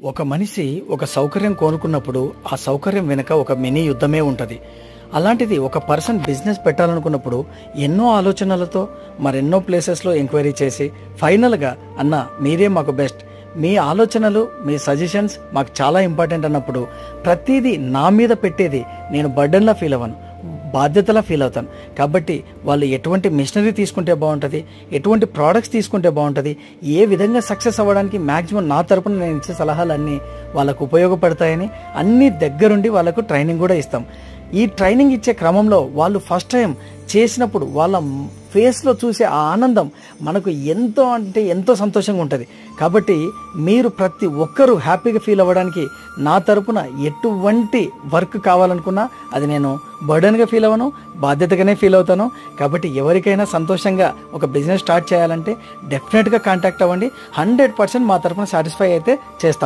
ఒక మనిషి ఒక సౌకర్యం కోరుకున్నప్పుడు ఆ సౌకర్యం వెనుక ఒక మినీ యుద్ధమే ఉంటుంది. అలాంటిది ఒక పర్సన్ బిజినెస్ పెట్టాలనుకున్నప్పుడు ఎన్నో ఆలోచనలతో మరెన్నో ప్లేసెస్లో ఎంక్వైరీ చేసి ఫైనల్గా అన్న మీరే మాకు బెస్ట్, మీ ఆలోచనలు మీ సజెషన్స్ మాకు చాలా ఇంపార్టెంట్ అన్నప్పుడు ప్రతిదీ నా మీద పెట్టేది నేను బర్డన్లా ఫీల్ అవ్వను, బాధ్యతలా ఫీల్ అవుతాను. కాబట్టి వాళ్ళు ఎటువంటి మిషనరీ తీసుకుంటే బాగుంటుంది, ఎటువంటి ప్రోడక్ట్స్ తీసుకుంటే బాగుంటుంది, ఏ విధంగా సక్సెస్ అవ్వడానికి మ్యాక్సిమం నా తరపున నేను ఇచ్చే సలహాలన్నీ వాళ్ళకు ఉపయోగపడతాయని అన్ని దగ్గరుండి వాళ్ళకు ట్రైనింగ్ కూడా ఇస్తాం. ఈ ట్రైనింగ్ ఇచ్చే క్రమంలో వాళ్ళు ఫస్ట్ టైం చేసినప్పుడు వాళ్ళ ఫేస్లో చూసే ఆ ఆనందం మనకు ఎంతో అంటే ఎంతో సంతోషంగా ఉంటుంది. కాబట్టి మీరు ప్రతి ఒక్కరూ హ్యాపీగా ఫీల్ అవ్వడానికి నా తరపున ఎటువంటి వర్క్ కావాలనుకున్నా అది నేను బర్డన్గా ఫీల్ అవ్వను, బాధ్యతగానే ఫీల్ అవుతాను. కాబట్టి ఎవరికైనా సంతోషంగా ఒక బిజినెస్ స్టార్ట్ చేయాలంటే డెఫినెట్గా కాంటాక్ట్ అవ్వండి. 100% మా తరపున సాటిస్ఫై అయితే చేస్తాం.